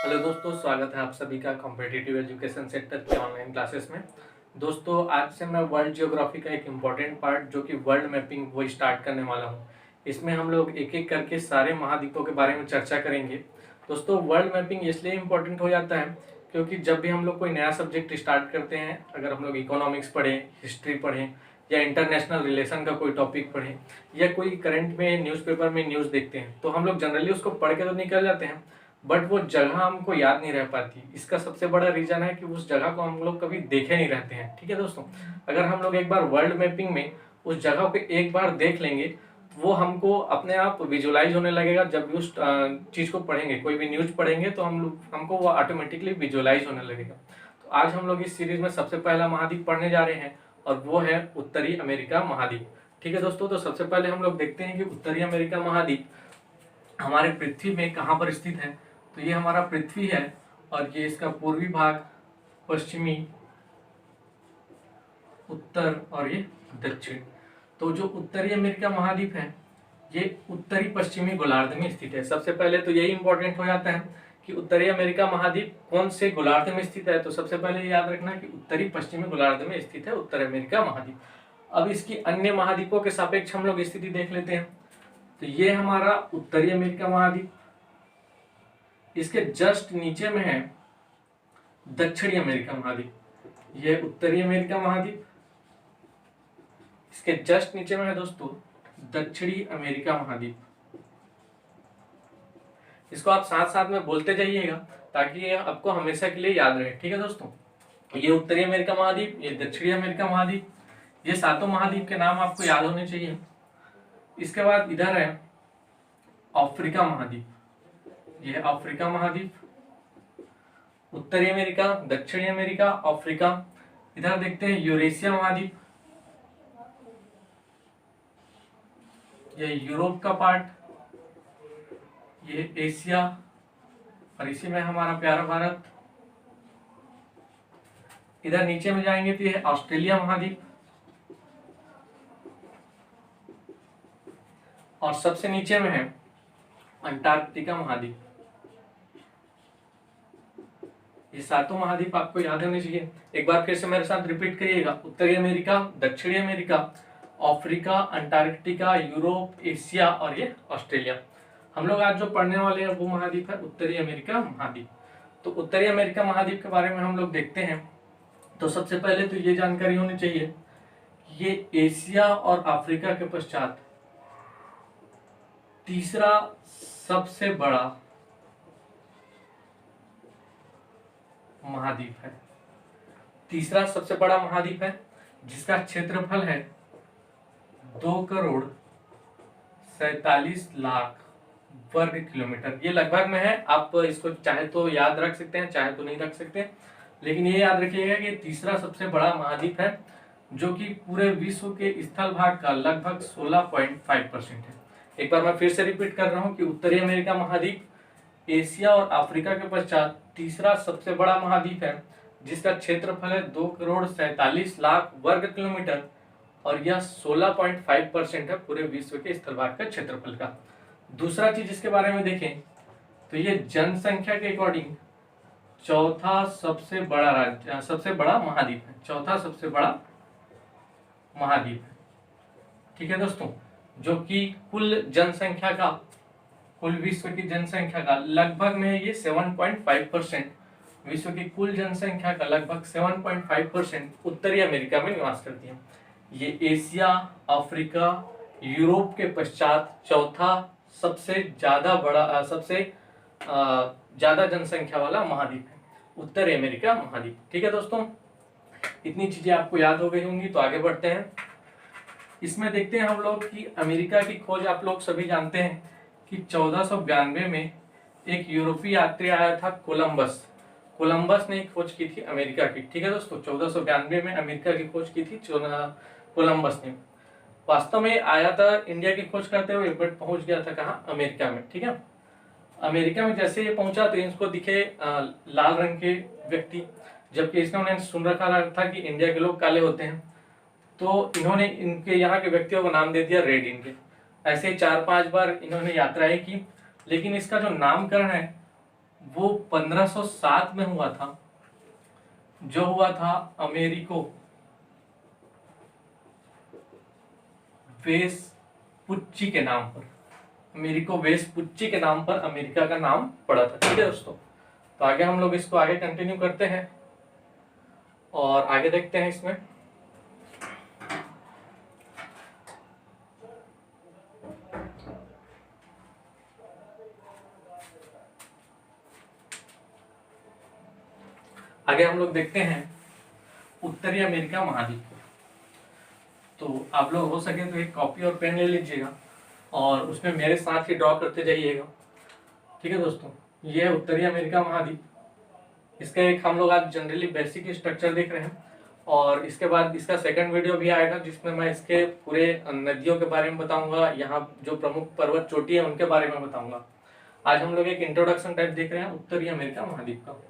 Hello दोस्तों, स्वागत है आप सभी का कॉम्पिटिटिव एजुकेशन सेक्टर के ऑनलाइन क्लासेस में। दोस्तों, आज से मैं वर्ल्ड जियोग्राफी का एक इम्पॉर्टेंट पार्ट जो कि वर्ल्ड मैपिंग वो स्टार्ट करने वाला हूँ। इसमें हम लोग एक एक करके सारे महाद्वीपों के बारे में चर्चा करेंगे। दोस्तों, वर्ल्ड मैपिंग इसलिए इम्पोर्टेंट हो जाता है क्योंकि जब भी हम लोग कोई नया सब्जेक्ट स्टार्ट करते हैं, अगर हम लोग इकोनॉमिक्स पढ़ें, हिस्ट्री पढ़ें या इंटरनेशनल रिलेशन का कोई टॉपिक पढ़ें या कोई करंट में न्यूज़पेपर में न्यूज़ देखते हैं, तो हम लोग जनरली उसको पढ़ के तो निकल जाते हैं, बट वो जगह हमको याद नहीं रह पाती। इसका सबसे बड़ा रीजन है कि उस जगह को हम लोग कभी देखे नहीं रहते हैं। ठीक है दोस्तों, अगर हम लोग एक बार वर्ल्ड मैपिंग में उस जगह को एक बार देख लेंगे तो वो हमको अपने आप विजुलाइज होने लगेगा। जब भी उस चीज को पढ़ेंगे, कोई भी न्यूज पढ़ेंगे, तो हमको वो ऑटोमेटिकली विजुलाइज होने लगेगा। तो आज हम लोग इस सीरीज में सबसे पहला महाद्वीप पढ़ने जा रहे हैं और वो है उत्तरी अमेरिका महाद्वीप। ठीक है दोस्तों, तो सबसे पहले हम लोग देखते हैं कि उत्तरी अमेरिका महाद्वीप हमारे पृथ्वी में कहाँ पर स्थित है। तो ये हमारा पृथ्वी है और ये इसका पूर्वी भाग, पश्चिमी, उत्तर और ये दक्षिण। तो जो उत्तरी अमेरिका महाद्वीप है ये उत्तरी पश्चिमी गोलार्ध में स्थित है। सबसे पहले तो यही इंपॉर्टेंट हो जाता है कि उत्तरी अमेरिका महाद्वीप कौन से गोलार्ध में स्थित है। तो सबसे पहले याद रखना कि उत्तरी पश्चिमी गोलार्ध में स्थित है उत्तर अमेरिका महाद्वीप। अब इसकी अन्य महाद्वीपों के सापेक्ष हम लोग स्थिति देख लेते हैं। तो ये हमारा उत्तरी अमेरिका महाद्वीप, इसके जस्ट नीचे में है दक्षिणी अमेरिका महाद्वीप। यह उत्तरी अमेरिका महाद्वीप, इसके जस्ट नीचे में है दोस्तों दक्षिणी अमेरिका महाद्वीप। इसको आप साथ साथ में बोलते जाइएगा ताकि ये आपको हमेशा के लिए याद रहे। ठीक है दोस्तों, ये उत्तरी अमेरिका महाद्वीप, ये दक्षिणी अमेरिका महाद्वीप, ये सातों महाद्वीप के नाम आपको याद होने चाहिए। इसके बाद इधर है अफ्रीका महाद्वीप, यह अफ्रीका महाद्वीप, उत्तरी अमेरिका, दक्षिणी अमेरिका, अफ्रीका। इधर देखते हैं यूरेशिया महाद्वीप, यह यूरोप का पार्ट, ये एशिया और इसी में हमारा प्यारा भारत। इधर नीचे में जाएंगे तो यह ऑस्ट्रेलिया महाद्वीप और सबसे नीचे में है अंटार्कटिका महाद्वीप। ये सातों महाद्वीप आपको याद होने चाहिए। एक बार फिर से मेरे साथ रिपीट करिएगा, उत्तरी अमेरिका, दक्षिणी America, Africa, Antarctica, Europe, Asia और ये ऑस्ट्रेलिया। हम लोग आज जो पढ़ने वाले हैं वो महाद्वीप है उत्तरी अमेरिका महाद्वीप। तो उत्तरी अमेरिका महाद्वीप के बारे में हम लोग देखते हैं। तो सबसे पहले तो ये जानकारी होनी चाहिए, ये एशिया और अफ्रीका के पश्चात तीसरा सबसे बड़ा महाद्वीप है। तीसरा सबसे बड़ा महाद्वीप है जिसका क्षेत्रफल है 2,47,00,000 वर्ग किलोमीटर। ये लगभग में है, आप इसको चाहे तो याद रख सकते हैं, चाहे तो नहीं रख सकते, लेकिन ये याद रखिएगा कि तीसरा सबसे बड़ा महाद्वीप है जो कि पूरे विश्व के स्थल भाग का लगभग 16.5% है। एक बार मैं फिर से रिपीट कर रहा हूँ कि उत्तरी अमेरिका महाद्वीप एशिया और अफ्रीका के पश्चात तीसरा सबसे बड़ा महाद्वीप है जिसका क्षेत्रफल है 2,47,00,000 वर्ग किलोमीटर और यह 16.5% है पूरे विश्व के स्थलभाग का क्षेत्रफल का। दूसरा चीज इसके बारे में देखें तो ये जनसंख्या के अकॉर्डिंग चौथा सबसे बड़ा राज्य, सबसे बड़ा महाद्वीप है, चौथा सबसे बड़ा महाद्वीप है। ठीक है दोस्तों, जो कि कुल जनसंख्या का, कुल विश्व की जनसंख्या का लगभग में ये 7.5%, विश्व की कुल जनसंख्या का लगभग 7.5% उत्तरी अमेरिका में निवास करती है। ये एशिया, अफ्रीका, यूरोप के पश्चात चौथा सबसे ज्यादा बड़ा, सबसे ज्यादा जनसंख्या वाला महाद्वीप है उत्तरी अमेरिका महाद्वीप। ठीक है दोस्तों, इतनी चीजें आपको याद हो गई होंगी। तो आगे बढ़ते हैं। इसमें देखते हैं हम लोग कि अमेरिका की खोज आप लोग सभी जानते हैं कि 1492 में एक यूरोपीय यात्री आया था कोलंबस। कोलंबस ने खोज की थी अमेरिका की। ठीक है दोस्तों, 1492 में अमेरिका की खोज की थी कोलंबस ने। वास्तव में आया था इंडिया की खोज करते हुए, बट पहुंच गया था कहाँ, अमेरिका में। ठीक है, अमेरिका में जैसे ये पहुंचा तो इनको दिखे लाल रंग के व्यक्ति, जबकि इन्होंने सुन रखा था कि इंडिया के लोग काले होते हैं, तो इन्होंने इनके यहाँ के व्यक्तियों को नाम दे दिया रेड इंडियन। ऐसे 4-5 बार इन्होंने यात्राएं की, लेकिन इसका जो नामकरण है वो 1507 में हुआ था, जो हुआ था अमेरिको वेस्पुच्ची के नाम पर। अमेरिको वेस्पुच्ची के नाम पर अमेरिका का नाम पड़ा था। ठीक है दोस्तों, तो आगे हम लोग इसको आगे कंटिन्यू करते हैं और आगे देखते हैं इसमें। आगे हम लोग देखते हैं उत्तरी अमेरिका महाद्वीप को। तो आप लोग हो सके तो एक कॉपी और पेन ले लीजिएगा और उसमें मेरे साथ ही ड्रॉ करते जाइएगा। ठीक है दोस्तों, ये है उत्तरी अमेरिका महाद्वीप। इसका एक हम लोग आज जनरली बेसिक स्ट्रक्चर देख रहे हैं और इसके बाद इसका सेकंड वीडियो भी आएगा जिसमें मैं इसके पूरे नदियों के बारे में बताऊंगा, यहाँ जो प्रमुख पर्वत चोटी है उनके बारे में बताऊंगा। आज हम लोग एक इंट्रोडक्शन टाइप देख रहे हैं उत्तरी अमेरिका महाद्वीप का।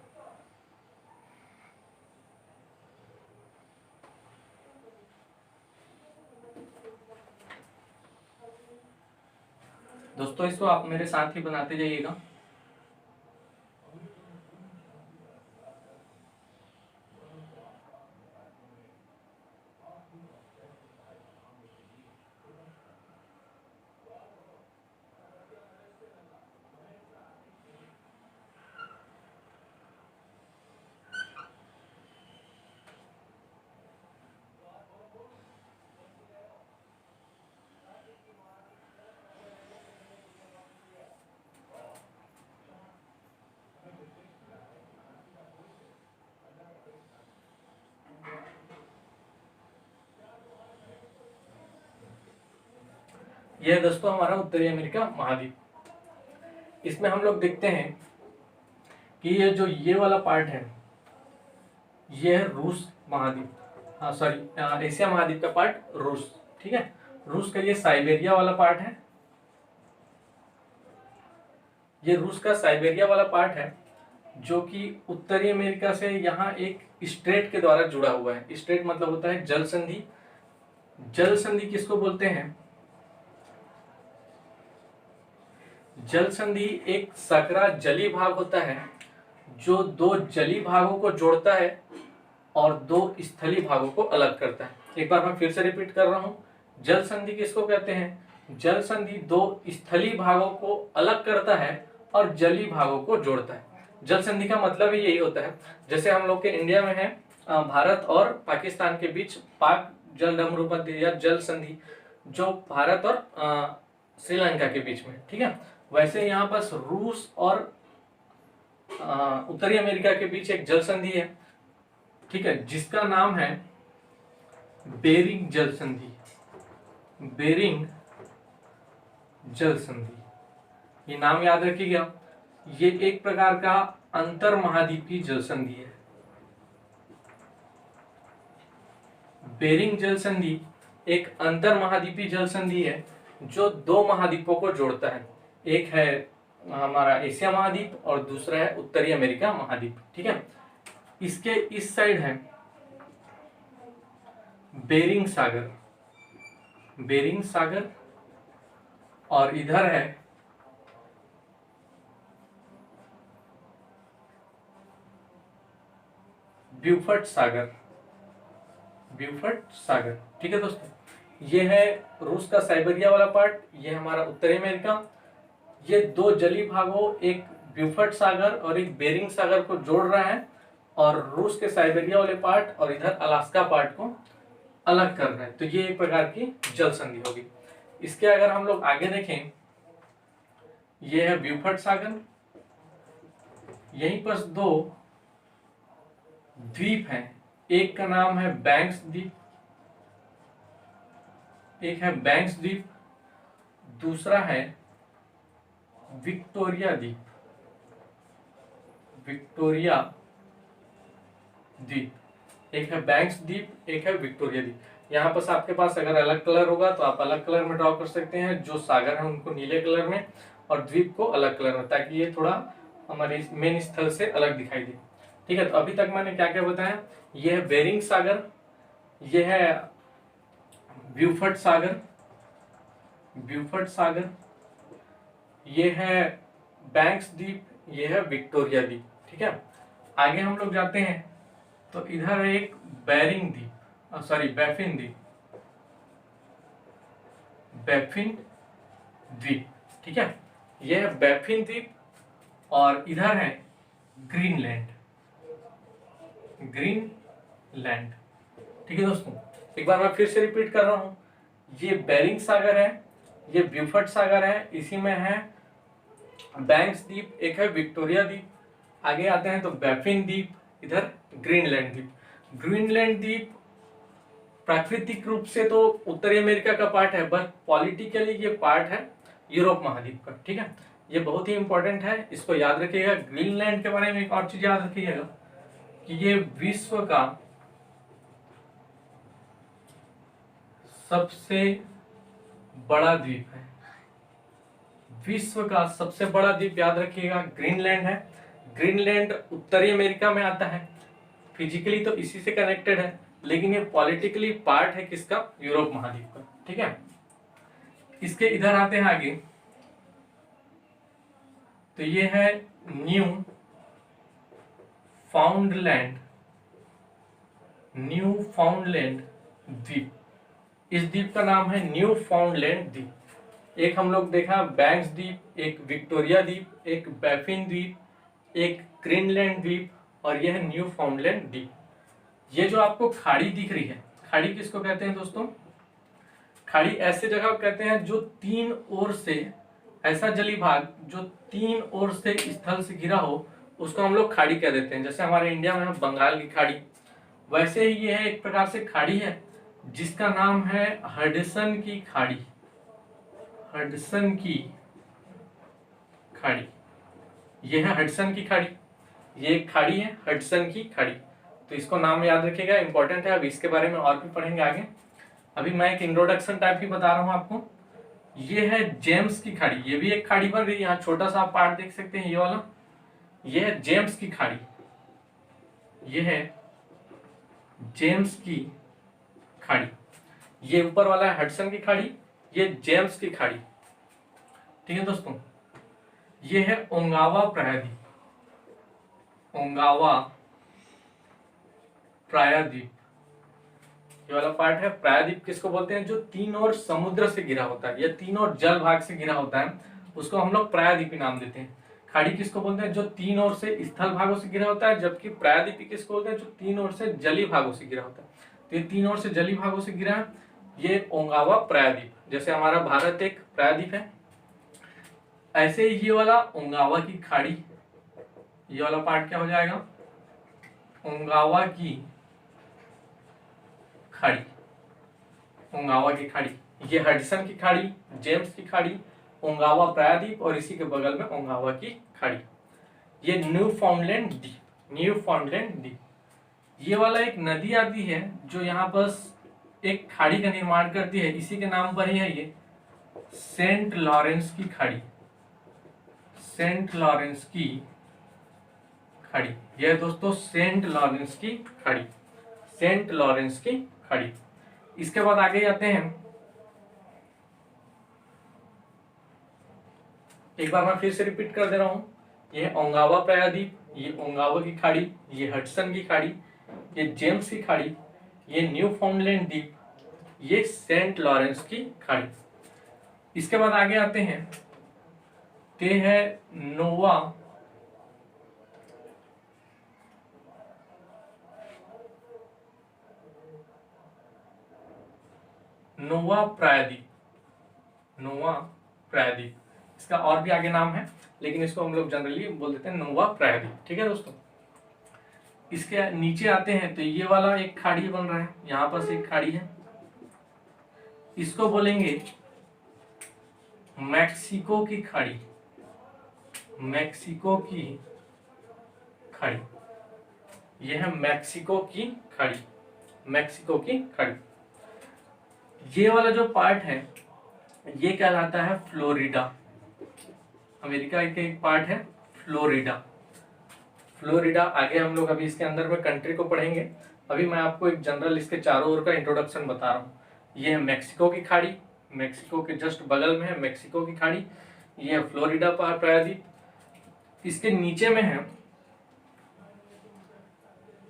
दोस्तों इसको आप मेरे साथ ही बनाते जाइएगा। यह है दोस्तों हमारा उत्तरी अमेरिका महाद्वीप। इसमें हम लोग देखते हैं कि ये जो ये वाला पार्ट है ये है रूस महाद्वीप, हाँ सॉरी एशिया महाद्वीप का पार्ट रूस। ठीक है, रूस का ये साइबेरिया वाला पार्ट है, ये रूस का साइबेरिया वाला पार्ट है जो कि उत्तरी अमेरिका से यहाँ एक स्ट्रेट के द्वारा जुड़ा हुआ है। स्ट्रेट मतलब होता है जल संधि। जल संधि किसको बोलते हैं? जल संधि एक सकरा जली भाग होता है जो दो जली भागों को जोड़ता है और दो स्थली भागों को अलग करता है। एक बार मैं फिर से रिपीट कर रहा हूं, जल संधि किसको कहते हैं? जल संधि दो स्थली भागों को अलग करता है और जली भागों को जोड़ता है। जल संधि का मतलब ही यही होता है, जैसे हम लोग के इंडिया में है भारत और पाकिस्तान के बीच पाक जल डमरूपंथी या जल संधि, जो भारत और श्रीलंका के बीच में। ठीक है, वैसे यहाँ पर रूस और उत्तरी अमेरिका के बीच एक जल संधि है। ठीक है, जिसका नाम है बेरिंग जल संधि। बेरिंग जल संधि, ये नाम याद रखिएगा। ये एक प्रकार का अंतर महाद्वीपीय जल संधि है। बेरिंग जल संधि एक अंतर महाद्वीपीय जल संधि है जो दो महाद्वीपों को जोड़ता है। एक है हमारा एशिया महाद्वीप और दूसरा है उत्तरी अमेरिका महाद्वीप। ठीक है, इसके इस साइड है बेरिंग सागर, बेरिंग सागर, और इधर है ब्यूफर्ट सागर, ब्यूफर्ट सागर। ठीक है दोस्तों, ये है रूस का साइबेरिया वाला पार्ट, ये हमारा उत्तरी अमेरिका। ये दो जली भागों, एक ब्यूफर्ट सागर और एक बेरिंग सागर को जोड़ रहा है और रूस के साइबेरिया वाले पार्ट और इधर अलास्का पार्ट को अलग कर रहा है। तो ये एक प्रकार की जल संधि होगी। इसके अगर हम लोग आगे देखें, ये है ब्यूफर्ट सागर, यहीं पर दो द्वीप हैं, एक का नाम है बैंक्स द्वीप, एक है बैंक्स द्वीप, दूसरा है विक्टोरिया द्वीप, विक्टोरिया द्वीप। एक है बैंक्स द्वीप, एक है विक्टोरिया द्वीप। यहाँ पर आपके पास अगर अलग कलर होगा तो आप अलग कलर में ड्रॉ कर सकते हैं, जो सागर है उनको नीले कलर में और द्वीप को अलग कलर में, ताकि ये थोड़ा हमारे मेन स्थल से अलग दिखाई दे। ठीक है, तो अभी तक मैंने क्या क्या बताया? ये है बेरिंग सागर, ये है ब्यूफर्ट सागर, ब्यूफर्ट सागर, ये है बैंक्स द्वीप, ये है विक्टोरिया द्वीप, ठीक है। आगे हम लोग जाते हैं तो इधर है एक बैरिंग द्वीप, सॉरी बैफिन द्वीप, बैफिन द्वीप, ठीक है। यह है बैफिन द्वीप और इधर है ग्रीनलैंड, ग्रीनलैंड, ठीक है दोस्तों। एक बार मैं फिर से रिपीट कर रहा हूं, ये बेरिंग सागर है, ये ब्यूफर्ट सागर है, इसी में है बैंक्स द्वीप, एक है विक्टोरिया द्वीप, आगे आते हैं तो बैफिन द्वीप, इधर ग्रीनलैंड द्वीप। ग्रीनलैंड द्वीप प्राकृतिक रूप से तो उत्तरी अमेरिका का पार्ट है, बट पॉलिटिकली ये पार्ट है यूरोप महाद्वीप का, ठीक है। ये बहुत ही इंपॉर्टेंट है, इसको याद रखिएगा। ग्रीनलैंड के बारे में एक और चीज याद रखिएगा कि ये विश्व का सबसे बड़ा द्वीप है, विश्व का सबसे बड़ा द्वीप याद रखिएगा ग्रीनलैंड है। ग्रीनलैंड उत्तरी अमेरिका में आता है, फिजिकली तो इसी से कनेक्टेड है, लेकिन ये पॉलिटिकली पार्ट है किसका, यूरोप महाद्वीप का, ठीक है। इसके इधर आते हैं आगे तो ये है न्यू फाउंडलैंड, न्यू फाउंडलैंड द्वीप। इस द्वीप का नाम है न्यू फाउंडलैंड द्वीप। एक हम लोग देखा बैंक्स द्वीप, एक विक्टोरिया द्वीप, एक बैफिन द्वीप, एक ग्रीनलैंड द्वीप और यह न्यू फाउंडलैंड द्वीप। ये जो आपको खाड़ी दिख रही है, खाड़ी किसको कहते हैं दोस्तों, खाड़ी ऐसे जगह कहते हैं जो तीन ओर से, ऐसा जली भाग जो तीन ओर से स्थल से घिरा हो, उसको हम लोग खाड़ी कह देते हैं। जैसे हमारे इंडिया में है बंगाल की खाड़ी, वैसे ही ये है एक प्रकार से खाड़ी है जिसका नाम है हडसन की खाड़ी, हडसन की खाड़ी। ये है हडसन की खाड़ी, ये एक खाड़ी है हडसन की खाड़ी, तो इसको नाम याद रखिएगा, इंपॉर्टेंट है। अब इसके बारे में और भी पढ़ेंगे आगे, अभी मैं एक इंट्रोडक्शन टाइप ही बता रहा हूं आपको। ये है जेम्स की खाड़ी, ये भी एक खाड़ी बन रही है, यहाँ छोटा सा आप पार्ट देख सकते हैं ये वाला, ये है जेम्स की खाड़ी, ये है जेम्स की खाड़ी। ये ऊपर वाला है हडसन की खाड़ी, ये जेम्स की खाड़ी, ठीक है दोस्तों। ये है ओंगावा प्रायद्वीप, ओंगावा प्रायद्वीप, ये वाला पार्ट है। प्रायद्वीप किसको बोलते हैं, जो तीन ओर समुद्र से घिरा होता है या तीन ओर जल भाग से घिरा होता है, उसको हम लोग प्रायद्वीपी नाम देते हैं। खाड़ी किसको बोलते हैं, जो तीन ओर से स्थल भागों से घिरा होता है, जबकि प्रायद्वीपी किसको बोलते हैं, जो तीन ओर से जली भागों से घिरा होता है। तो ये तीन ओर से जली भागों से घिरा है, ये ओंगावा प्रायद्वीप। जैसे हमारा भारत एक प्रायद्वीप है, ऐसे ही ये वाला ओंगावा की खाड़ी, ये वाला पार्ट क्या हो जाएगा, ओंगावा की खाड़ी, ओंगावा की खाड़ी। ये हडसन की खाड़ी, जेम्स की खाड़ी, ओंगावा प्रायद्वीप और इसी के बगल में ओंगावा की खाड़ी। ये न्यू फाउंडलैंड द्वीप, न्यू फाउंडलैंड द्वीप। ये वाला एक नदी आती है जो यहाँ पर एक खाड़ी का निर्माण करती है, इसी के नाम पर ही है ये, सेंट लॉरेंस की खाड़ी, सेंट लॉरेंस की खाड़ी। यह दोस्तों सेंट लॉरेंस की खाड़ी, सेंट लॉरेंस की खाड़ी। इसके बाद आगे जाते हैं, एक बार मैं फिर से रिपीट कर दे रहा हूं, ये ओंगावा प्रायद्वीप, ये ओंगावा की खाड़ी, ये हडसन की खाड़ी, ये जेम्स की खाड़ी, ये न्यू फाउंडलैंड द्वीप, ये सेंट लॉरेंस की खाड़ी। इसके बाद आगे आते हैं, ते है नोवा नोवा प्रायद्वीप, नोवा प्रायद्वीप। इसका और भी आगे नाम है, लेकिन इसको हम लोग जनरली बोल देते हैं नोवा प्रायद्वीप, ठीक है दोस्तों। इसके नीचे आते हैं तो ये वाला एक खाड़ी बन रहा है, यहाँ पर एक खाड़ी है, इसको बोलेंगे मैक्सिको की खाड़ी, मैक्सिको की खाड़ी। यह है मैक्सिको की खाड़ी, मैक्सिको की खाड़ी। ये वाला जो पार्ट है ये कहलाता है फ्लोरिडा, अमेरिका का एक पार्ट है फ्लोरिडा, फ्लोरिडा। आगे हम लोग अभी इसके अंदर में कंट्री को पढ़ेंगे, अभी मैं आपको एक जनरल इसके चारों ओर का इंट्रोडक्शन बता रहा हूँ। ये है मैक्सिको की खाड़ी, मैक्सिको के जस्ट बगल में है मैक्सिको की खाड़ी, ये है फ्लोरिडा प्रायद्वीप, इसके नीचे में है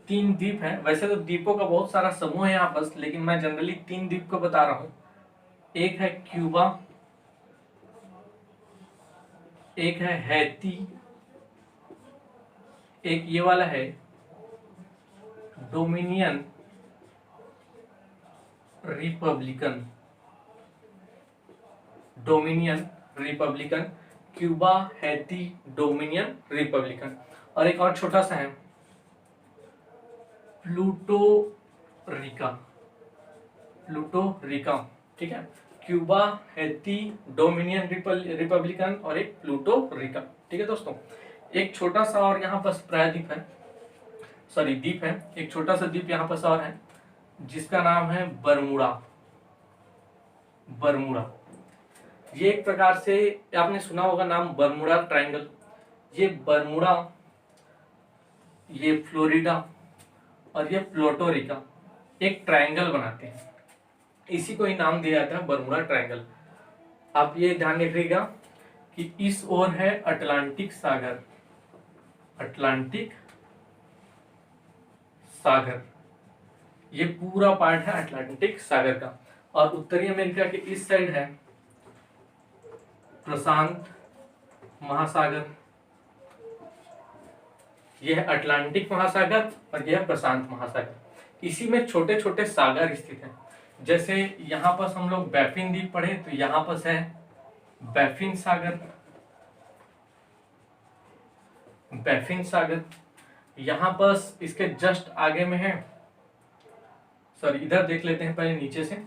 3 द्वीप है। वैसे तो द्वीपों का बहुत सारा समूह है यहाँ पर, लेकिन मैं जनरली 3 द्वीप को बता रहा हूँ। एक है क्यूबा, एक है हैती, एक ये वाला है dominion Republican. Dominion Republican, Cuba, Haiti, dominion Republican. और एक और छोटा सा है प्लूटो रिका। प्लूटो रिका, ठीक है। क्यूबा, हैती, डोमिनियन रिपब्लिकन और एक प्लूटो रिका, ठीक है दोस्तों। एक छोटा सा और यहाँ पर प्रायद्वीप है, सॉरी द्वीप है, एक छोटा सा द्वीप यहाँ पर और है जिसका नाम है बरमूडा। बरमूडा ये एक प्रकार से आपने सुना होगा नाम बरमूडा ट्रायंगल। ये बरमूडा, ये फ्लोरिडा और ये प्लूटो रिका एक ट्रायंगल बनाते हैं, इसी को ही नाम दिया जाता है बरमूडा ट्रायंगल। आप ये ध्यान रखिएगा कि इस ओर है अटलांटिक सागर, अटलांटिक सागर, ये पूरा पार्ट है अटलांटिक सागर का। और उत्तरी अमेरिका के इस साइड है प्रशांत महासागर। यह है अटलांटिक महासागर और यह प्रशांत महासागर। इसी में छोटे छोटे सागर स्थित हैं। जैसे यहाँ पर हम लोग बैफिन द्वीप पढ़े, तो यहाँ पर है बैफिन सागर, बैफिन सागर। यहाँ पर इसके जस्ट आगे में है, सॉरी इधर देख लेते हैं पहले नीचे से,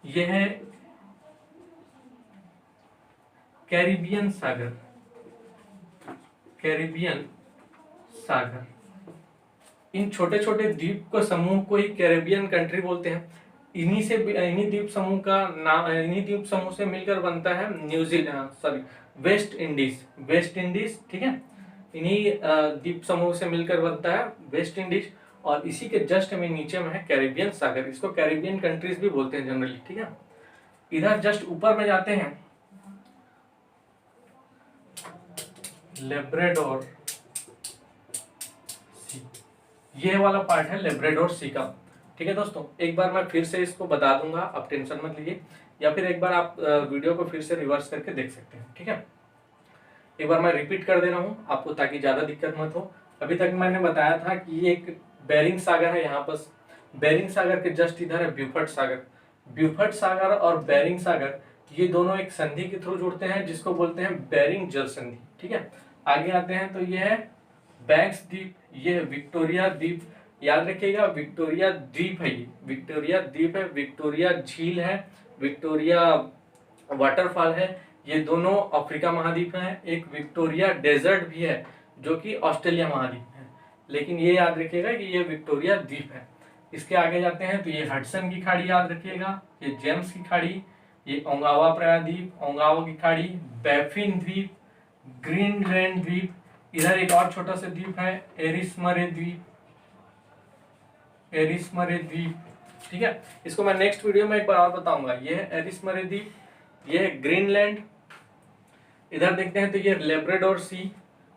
यह है कैरिबियन सागर, कैरिबियन सागर। इन छोटे छोटे द्वीप को समूह को ही कैरिबियन कंट्री बोलते हैं। इन्हीं द्वीप समूह का नाम, इन्हीं द्वीप समूह से मिलकर बनता है New Zealand, sorry West Indies, West Indies, ठीक है। इन्हीं द्वीप समूह से मिलकर बनता है वेस्ट इंडीज। और इसी के जस्ट में नीचे में है कैरिबियन सागर, इसको कैरिबियन कंट्रीज भी बोलते हैं जनरली, ठीक है। इधर जस्ट ऊपर में जाते हैं, लेब्राडोर सी, ये वाला पार्ट है लेब्राडोर सी का, ठीक है दोस्तों। एक बार मैं फिर से इसको बता दूंगा, आप टेंशन मत लीजिए, या फिर एक बार आप वीडियो को फिर से रिवर्स करके देख सकते हैं, ठीक है। एक बार मैं रिपीट कर दे रहा हूँ आपको, ताकि ज्यादा दिक्कत मत हो। अभी तक मैंने बताया था कि ये एक बेरिंग सागर है, यहाँ पर बेरिंग सागर के जस्ट इधर है ब्यूफर्ट सागर। ब्यूफर्ट सागर और बेरिंग सागर ये दोनों एक संधि के थ्रू जुड़ते हैं, जिसको बोलते हैं बेरिंग जल संधि, ठीक है। आगे आते हैं तो ये है बैंक्स द्वीप, ये है विक्टोरिया द्वीप। याद रखिएगा विक्टोरिया द्वीप है, ये विक्टोरिया द्वीप है, विक्टोरिया झील है, विक्टोरिया वाटरफॉल है। ये दोनों अफ्रीका महाद्वीप हैं। एक विक्टोरिया डेजर्ट भी है जो कि ऑस्ट्रेलिया महाद्वीप है, लेकिन ये याद रखिएगा कि ये विक्टोरिया द्वीप है। इसके आगे जाते हैं तो ये हडसन की खाड़ी याद रखिएगा, ये जेम्स की खाड़ी, ये ओंगावा प्रायद्वीप, ओंगावा की खाड़ी, बैफिन द्वीप, ग्रीनलैंड द्वीप। इधर एक और छोटा सा द्वीप है एरिसमरे द्वीप, एरिसमरे द्वीप, ठीक है। इसको मैं नेक्स्ट वीडियो में एक बार और बताऊंगा। ये है एरिसमरे द्वीप, ये है ग्रीनलैंड। इधर देखते हैं तो ये लेब्राडोर सी,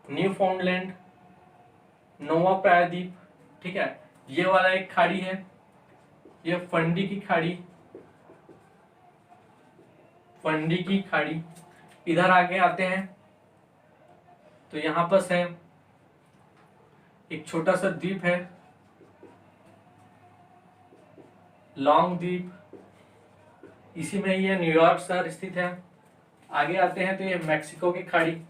न्यू फाउंडलैंड, नोवा प्रायद्वीप, ठीक है। ये वाला एक खाड़ी है, ये फंडी की खाड़ी, फंडी की खाड़ी। इधर आगे आते हैं तो यहां पर है एक छोटा सा द्वीप है लॉन्ग द्वीप, इसी में ये न्यूयॉर्क शहर स्थित है। आगे आते हैं तो ये मैक्सिको की खाड़ी।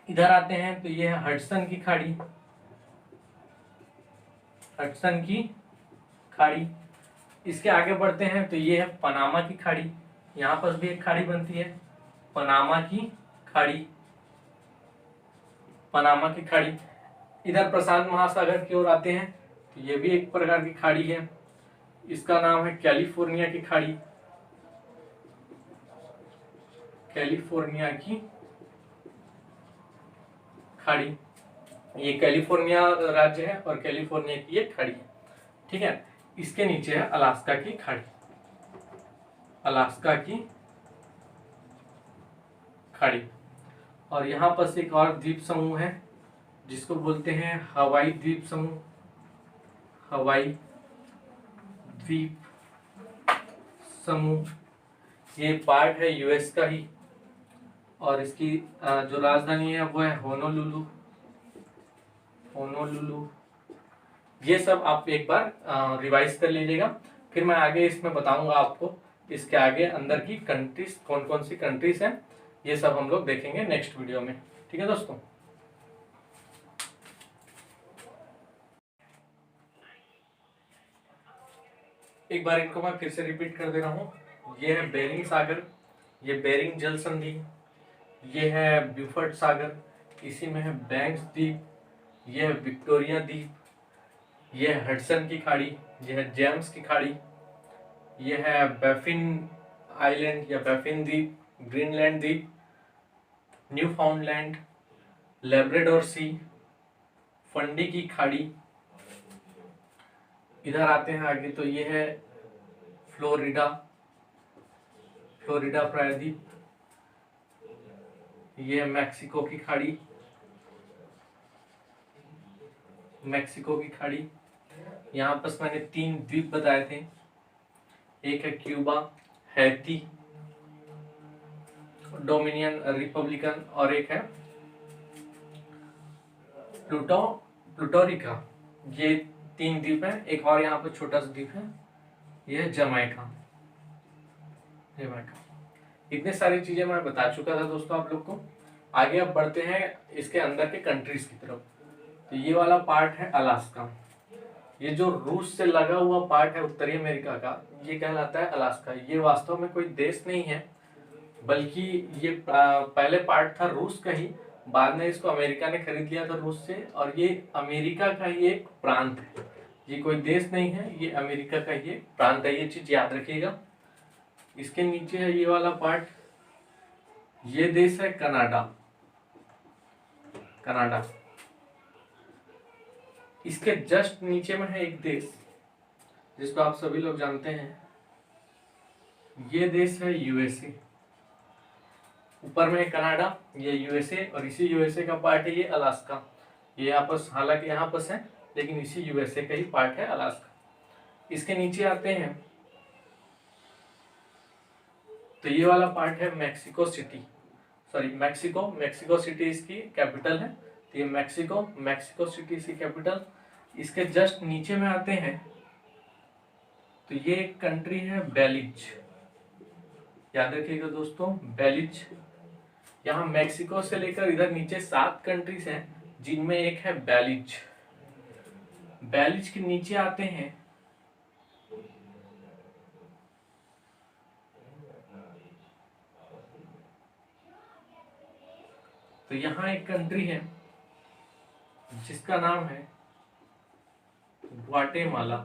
इधर आते हैं तो ये है हडसन की खाड़ी, हडसन की खाड़ी। इसके आगे बढ़ते हैं तो ये है पनामा की खाड़ी, यहाँ पर भी एक खाड़ी बनती है पनामा की खाड़ी, पनामा की खाड़ी। इधर प्रशांत महासागर की ओर आते हैं तो ये भी एक प्रकार की खाड़ी है, इसका नाम है कैलिफोर्निया की खाड़ी, कैलिफोर्निया की खाड़ी। ये कैलिफोर्निया राज्य है और कैलिफोर्निया की ये खाड़ी है, ठीक है। इसके नीचे है अलास्का की खाड़ी, अलास्का की खाड़ी। और यहाँ पर एक और द्वीप समूह है जिसको बोलते हैं हवाई द्वीप समूह, हवाई द्वीप समूह। ये पार्ट है यूएस का ही, और इसकी जो राजधानी है वो है होनोलुलु, होनोलुलु। ये सब आप एक बार रिवाइज कर लीजिएगा, फिर मैं आगे इसमें बताऊंगा आपको इसके आगे अंदर की कंट्रीज कौन कौन सी कंट्रीज हैं, ये सब हम लोग देखेंगे नेक्स्ट वीडियो में। ठीक है दोस्तों। एक बार इनको मैं फिर से रिपीट कर दे रहा हूँ। ये है बेरिंग सागर, ये बेरिंग जल संधि, ये है ब्यूफर्ट सागर, इसी में है बैंक्स द्वीप, ये है विक्टोरिया द्वीप, ये है हडसन की खाड़ी, ये है जेम्स की खाड़ी, ये है बैफिन आइलैंड या बैफिन द्वीप, ग्रीनलैंड द्वीप, न्यू फाउंडलैंड, लेब्राडोर सी, फंडी की खाड़ी। इधर आते हैं आगे तो ये है फ्लोरिडा, फ्लोरिडा प्रायद्वीप, ये है मैक्सिको की खाड़ी, मैक्सिको की खाड़ी। यहाँ पर मैंने 3 द्वीप बताए थे, एक है क्यूबा, हैती, डोमिनियन रिपब्लिकन, और एक है प्लूटोरिका। ये 3 द्वीप हैं। एक और यहाँ पर छोटा सा द्वीप है, ये है जमैका, जमैका। इतने सारी चीजें मैं बता चुका था दोस्तों आप लोग को। आगे अब बढ़ते हैं इसके अंदर के कंट्रीज की तरफ। तो ये वाला पार्ट है अलास्का, ये जो रूस से लगा हुआ पार्ट है उत्तरी अमेरिका का, ये कहलाता है अलास्का। ये वास्तव में कोई देश नहीं है, बल्कि ये पहले पार्ट था रूस का ही, बाद में इसको अमेरिका ने खरीद लिया था रूस से, और ये अमेरिका का ही एक प्रांत है, ये कोई देश नहीं है, ये अमेरिका का ही एक प्रांत है। ये चीज याद रखिएगा। इसके नीचे है ये वाला पार्ट, ये देश है कनाडा, कनाडा। इसके जस्ट नीचे में है एक देश जिसको आप सभी लोग जानते हैं, ये देश है यूएसए। ऊपर में है कनाडा, ये यूएसए, और इसी यूएसए का पार्ट है ये अलास्का। ये आपस हालांकि यहाँ पर है, लेकिन इसी यूएसए का ही पार्ट है अलास्का। इसके नीचे आते हैं तो ये वाला पार्ट है Mexico city, sorry Mexico, Mexico city इसकी कैपिटल है। तो ये मैक्सिको, मैक्सिको सिटी इसकी कैपिटल। इसके जस्ट नीचे में आते हैं तो ये एक कंट्री है बेलिज, याद रखिएगा दोस्तों, बेलिज। यहाँ मैक्सिको से लेकर इधर नीचे 7 कंट्रीज हैं, जिनमें एक है बेलिज। बेलिज के नीचे आते हैं तो यहाँ एक कंट्री है जिसका नाम है ग्वाटेमाला,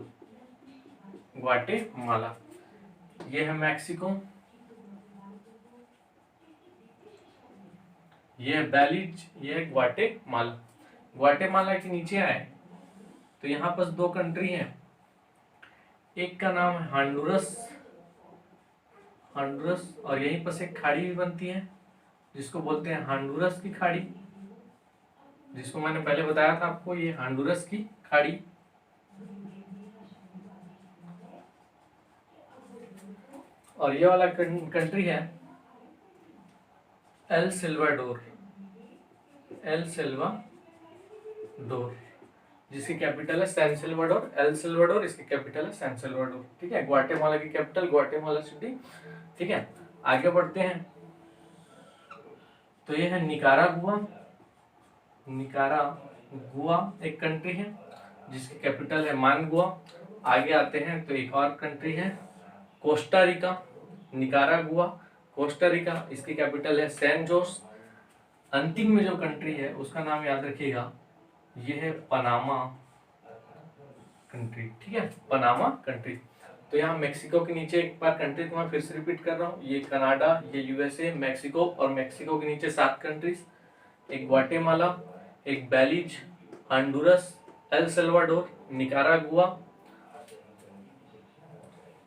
ग्वाटेमाला। ये है मैक्सिको, ये है बेलिज, ये है ग्वाटेमाला। ग्वाटेमाला के नीचे आए तो यहाँ पर 2 कंट्री हैं, एक का नाम है हॉन्डुरस, हॉन्डुरस, और यहीं पर एक खाड़ी भी बनती है जिसको बोलते हैं हॉन्डुरस की खाड़ी, जिसको मैंने पहले बताया था आपको, ये हॉन्डुरस की खाड़ी। और ये वाला कंट्री है एल सिल्वाडोर, एल सिल्वाडोर, जिसकी कैपिटल है सैन सिल्वाडोर। एल सिल्वाडोर इसकी कैपिटल है सैन सिल्वाडोर। ठीक है, ग्वाटेमाला की कैपिटल ग्वाटेमाला सिटी। ठीक है, आगे बढ़ते हैं तो ये है निकारागुआ, निकारागुआ एक कंट्री है जिसकी कैपिटल है मानगुआ। आगे आते हैं तो एक और कंट्री है Costa Rica, Nicaragua, Costa Rica, इसकी कैपिटल है सैन जोस। अंतिम में जो कंट्री है उसका नाम याद रखिएगा, ये है पनामा कंट्री। ठीक है, पनामा कंट्री। तो यहाँ मेक्सिको के नीचे एक बार कंट्री को मैं फिर से रिपीट कर रहा हूँ, ये कनाडा, ये यूएसए, मेक्सिको, और मेक्सिको के नीचे 7 कंट्रीज, एक ग्वाटेमाला, एक बेलिज, हॉन्डुरस, एल सल्वाडोर, निकारागुआ,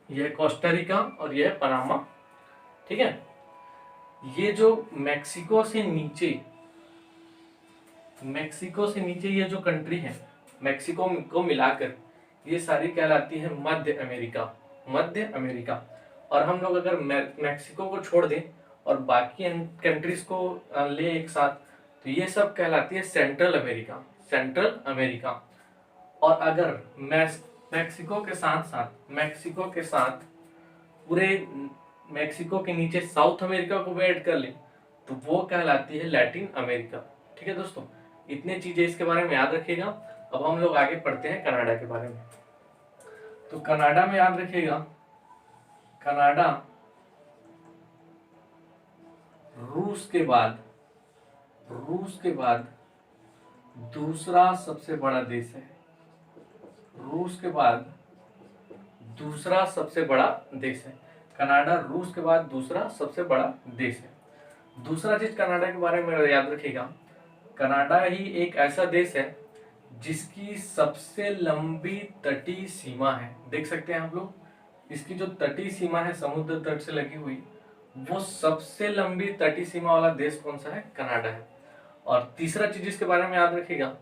यह कोस्टा रिका, और यह पनामा। ठीक है, ये जो मैक्सिको से नीचे ये जो कंट्री है, मैक्सिको को मिलाकर ये सारी कहलाती है मध्य अमेरिका। और हम लोग अगर मैक्सिको को छोड़ दें और बाकी कंट्रीज को ले एक साथ, तो ये सब कहलाती है सेंट्रल अमेरिका। और अगर मैक्सिको के साथ पूरे मैक्सिको के नीचे साउथ अमेरिका को भी ऐड कर ले, तो वो कहलाती है लैटिन अमेरिका। ठीक है दोस्तों, इतने चीजें इसके बारे में याद रखिएगा। अब हम लोग आगे पढ़ते हैं कनाडा के बारे में। तो कनाडा में याद रखिएगा, कनाडा रूस के बाद दूसरा सबसे बड़ा देश है। रूस के बाद दूसरा सबसे बड़ा देश है कनाडा। रूस के बाद दूसरा सबसे बड़ा देश है। दूसरा चीज कनाडा के बारे में याद रखिएगा, कनाडा ही एक ऐसा देश है जिसकी सबसे लंबी तटीय सीमा है। देख सकते हैं आप लोग, इसकी जो तटीय सीमा है समुद्र तट से लगी हुई, वो सबसे लंबी तटीय सीमा वाला देश कौन सा है? कनाडा है। और तीसरा चीज इसके बारे में याद रखिएगा,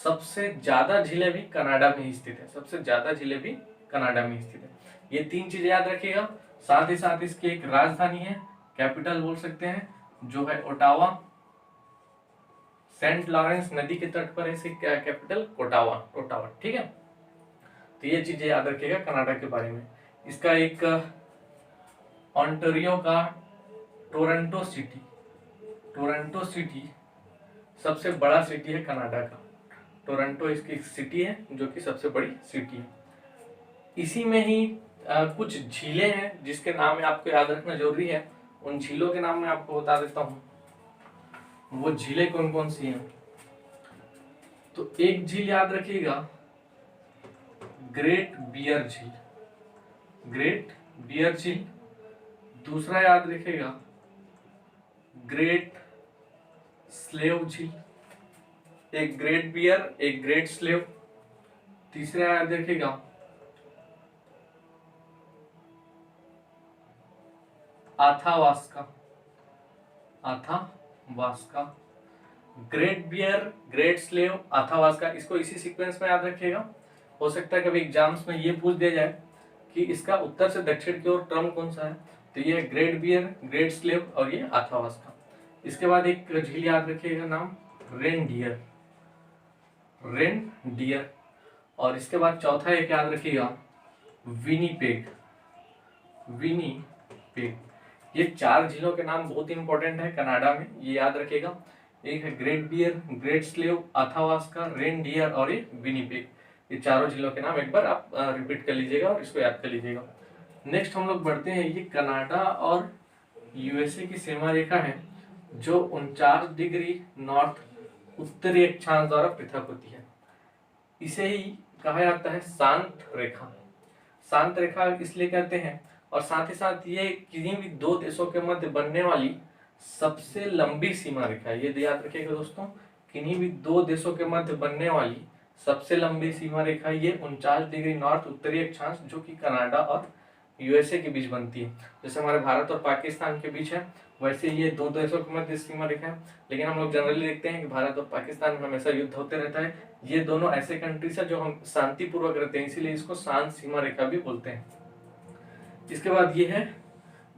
सबसे ज्यादा झीलें भी कनाडा में ही स्थित है। ये तीन चीजें याद रखिएगा। साथ ही साथ इसकी एक राजधानी है, कैपिटल बोल सकते हैं, जो है ओटावा। सेंट लॉरेंस नदी के तट पर है इसकी कैपिटल ओटावा। ठीक है, तो ये चीजें याद रखिएगा कनाडा के बारे में। इसका एक ऑन्टारियो का टोरंटो सिटी सबसे बड़ा सिटी है कनाडा का। टोरंटो इसकी सिटी है जो कि सबसे बड़ी सिटी है। इसी में ही कुछ झीलें हैं जिसके नाम आपको याद रखना जरूरी है। उन झीलों के नाम मैं आपको बता देता हूँ, वो झीलें कौन कौन सी हैं। तो एक झील याद रखिएगा, ग्रेट बियर झील। दूसरा याद रखिएगा, ग्रेट स्लेव झील। एक ग्रेट बियर, एक ग्रेट स्लेव। तीसरा याद रखिएगा, आथावास्का। ग्रेट बियर, ग्रेट स्लेव, आथावास्का, इसको इसी सीक्वेंस में याद रखिएगा। हो सकता है कभी एग्जाम्स में ये पूछ दिया जाए कि इसका उत्तर से दक्षिण की ओर टर्म कौन सा है, तो ये ग्रेट बियर, ग्रेट स्लेव और ये आथावास्का। इसके बाद एक झील याद रखिएगा, नाम रेनडियर। और इसके बाद चौथा एक याद रखिएगा, विनीपेग। ये चार झीलों के नाम बहुत इंपॉर्टेंट है कनाडा में, ये याद रखिएगा। एक है Great Bear, Great Slave, Athabasca, Reindeer और ये विनीपेग। ये चारों झीलों के नाम एक बार आप रिपीट कर लीजिएगा और इसको याद कर लीजिएगा। नेक्स्ट हम लोग बढ़ते हैं, ये कनाडा और यूएसए की सीमा रेखा है जो 49 डिग्री नॉर्थ उत्तरी अक्षांश द्वारा पृथक होती है। इसे ही कहा जाता है शांत रेखा इसलिए कहते हैं। और साथ ही साथ ये किसी भी दो देशों के मध्य बनने वाली सबसे लंबी सीमा रेखा है। ये याद रखिएगा दोस्तों, किन्हीं भी दो देशों के मध्य बनने वाली सबसे लंबी सीमा रेखा ये 49 डिग्री नॉर्थ उत्तरी अक्षांश, जो कि कनाडा और यूएसए के बीच बनती है। जैसे हमारे भारत और पाकिस्तान के बीच है, वैसे ये दो देशों के मध्य सीमा रेखा है। लेकिन हम लोग जनरली देखते हैं कि भारत और पाकिस्तान में हमेशा युद्ध होते रहता है। ये दोनों ऐसे कंट्रीज है जो हम शांतिपूर्वक रहते हैं, इसीलिए इसको शांत सीमा रेखा भी बोलते हैं। इसके बाद ये है,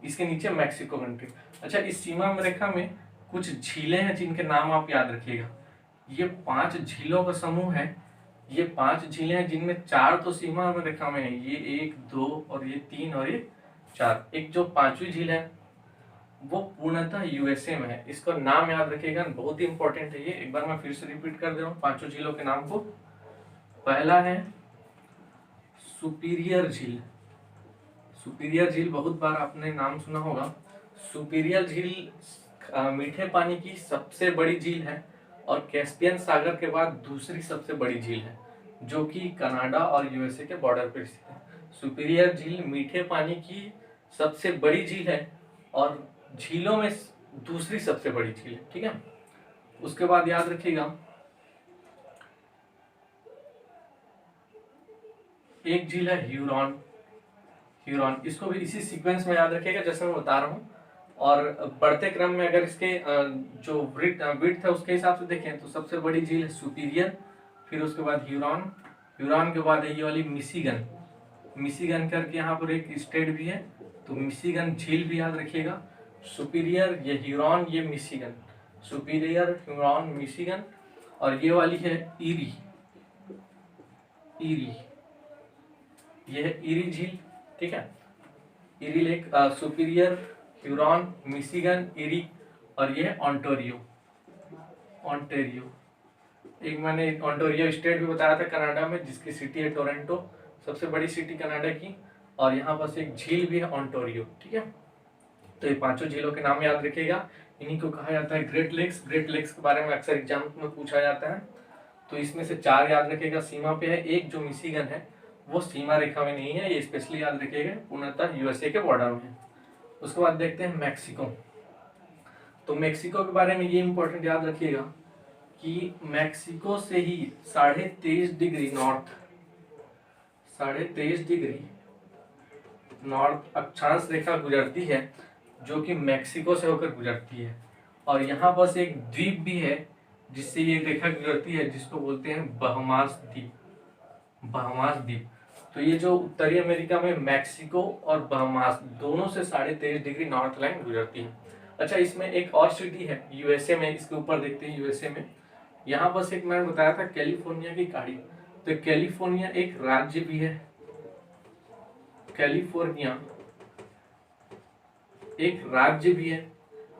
इसके नीचे मैक्सिको कंट्री। अच्छा, इस सीमा रेखा में कुछ झीलें हैं जिनके नाम आप याद रखिएगा। ये 5 झीलों का समूह है। ये 5 झीलें हैं जिनमें 4 तो सीमा रेखा में है, ये 1, 2 और ये 3 और ये 4। एक जो 5वीं झील है वो पूर्णतः यूएसए में है। इसका नाम याद रखिएगा, बहुत ही इंपॉर्टेंट है ये। एक बार मैं फिर से रिपीट कर दे रहा हूँ 5 झीलों के नाम को। पहला है सुपीरियर झील, बहुत बार आपने नाम सुना होगा। सुपीरियर झील मीठे पानी की सबसे बड़ी झील है और कैस्पियन सागर के बाद दूसरी सबसे बड़ी झील है, जो कि कनाडा और यूएसए के बॉर्डर पर स्थित है। सुपीरियर झील मीठे पानी की सबसे बड़ी झील है और झीलों में दूसरी सबसे बड़ी झील है। ठीक है, उसके बाद याद रखिएगा एक झील है ह्यूरॉन। इसको भी इसी सीक्वेंस में याद रखिएगा जैसे मैं बता रहा हूँ। और बढ़ते क्रम में अगर इसके जो विड्थ है उसके हिसाब से देखें तो सबसे बड़ी झील है सुपीरियर, फिर उसके बाद ह्यूरॉन, ह्यूरॉन के बाद है ये वाली मिशिगन, मिशिगन करके यहाँ पर एक स्टेट भी है, तो मिशिगन झील भी याद रखिएगा। सुपीरियर, ये ह्यूरॉन, ये मिशिगन, सुपीरियर, ह्यूरॉन, मिशिगन। और ये वाली है ईरी, ईरी, ये है ईरी झील, ठीक है। Eerie lake, superior, Huron, Michigan, eerie, और ये है ऑन्टारियो, ऑन्टारियो। एक मैंने ऑन्टारियो स्टेट भी बताया था कनाडा में, जिसकी सिटी है टोरंटो, सबसे बड़ी सिटी कनाडा की। और यहाँ पास एक झील भी है ऑन्टारियो, ठीक है। तो ये पांचों झीलों के नाम याद रखिएगा। इन्हीं को कहा जाता है ग्रेट लेक्स। ग्रेट लेक्स के बारे में अक्सर एग्जाम में पूछा जाता है, तो इसमें से 4 याद रखिएगा सीमा पे है। एक जो मिशिगन है वो सीमा रेखा में नहीं है, ये स्पेशली याद रखिएगा, पूर्णतः यूएसए के बॉर्डर में है। उसके बाद देखते हैं मैक्सिको। तो मैक्सिको के बारे में ये इंपॉर्टेंट याद रखिएगा कि मैक्सिको से ही 23.5 डिग्री नॉर्थ, 23.5 डिग्री नॉर्थ अक्षांश रेखा गुजरती है, जो कि मैक्सिको से होकर गुजरती है। और यहाँ बस एक द्वीप भी है जिससे ये रेखा गुजरती है, जिसको बोलते हैं बहमास द्वीप, बहमास द्वीप। तो ये जो उत्तरी अमेरिका में मैक्सिको और बहमास दोनों से 23.5 डिग्री नॉर्थ लाइन गुजरती है। अच्छा, इसमें एक और सिटी है यूएसए में, इसके ऊपर देखते हैं यूएसए में। यहाँ बस एक मैंने बताया था कैलिफोर्निया की खाड़ी, तो कैलिफोर्निया एक राज्य भी है, कैलिफोर्निया एक राज्य भी है,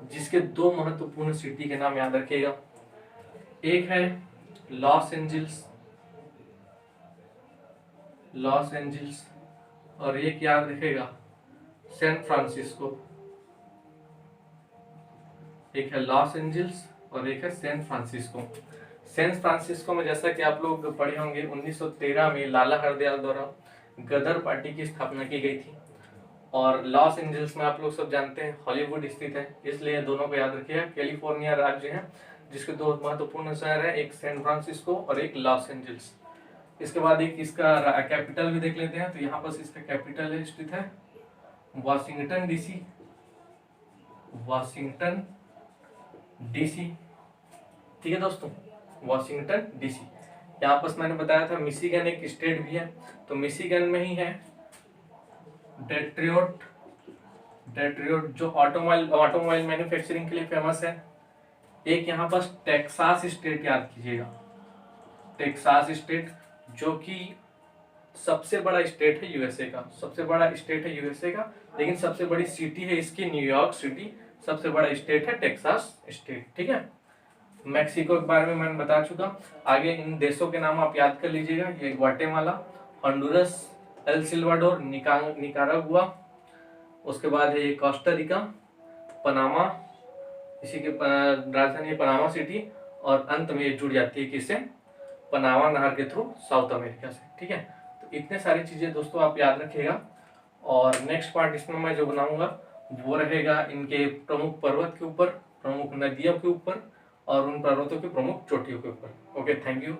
जिसके 2 महत्वपूर्ण सिटी के नाम याद रखिएगा। एक है लॉस एंजल्स, लॉस एंजल्स, और एक याद रखेगा सैन फ्रांसिस्को। एक है लॉस एंजल्स और एक है सैन फ्रांसिस्को। सैन फ्रांसिस्को में जैसा कि आप लोग पढ़े होंगे 1913 में लाला हरदयाल द्वारा गदर पार्टी की स्थापना की गई थी। और लॉस एंजल्स में आप लोग सब जानते हैं हॉलीवुड स्थित है, इसलिए दोनों को याद रखिएगा। कैलिफोर्निया राज्य है जिसके 2 महत्वपूर्ण शहर है, एक सैन फ्रांसिस्को और एक लॉस एंजल्स। इसके बाद एक इसका कैपिटल भी देख लेते हैं। तो यहाँ पर इसका कैपिटल स्थित है वाशिंगटन डीसी, वाशिंगटन डीसी, ठीक है दोस्तों, वाशिंगटन डीसी। यहाँ पर मैंने बताया था मिशिगन एक स्टेट भी है, तो मिशिगन में ही है डेट्रियोट, डेट्रियोट जो ऑटोमोबाइल मैन्युफैक्चरिंग के लिए फेमस है। एक यहाँ पर टेक्सास स्टेट याद कीजिएगा, टेक्सास स्टेट जो कि सबसे बड़ा स्टेट है यूएसए का, सबसे बड़ा स्टेट है यूएसए का, लेकिन सबसे बड़ी सिटी है इसकी न्यूयॉर्क सिटी, सबसे बड़ा स्टेट है टेक्सास स्टेट, ठीक है। मैक्सिको के बारे में मैंने बता चुका। आगे इन देशों के नाम आप याद कर लीजिएगा, ये ग्वाटेमाला, होंडुरस, एल सिल्वाडोर, निकारागुआ, उसके बाद है ये कोस्टा रिका, पनामा, इसी के राजधानी पनामा सिटी, और अंत में ये जुड़ जाती है किससे, पनामा नहर के थ्रू साउथ अमेरिका से, ठीक है। तो इतने सारी चीजें दोस्तों आप याद रखिएगा। और नेक्स्ट पार्ट इसमें मैं जो बनाऊंगा वो रहेगा इनके प्रमुख पर्वत के ऊपर, प्रमुख नदियों के ऊपर, और उन पर्वतों की प्रमुख चोटियों के ऊपर। Okay, thank you.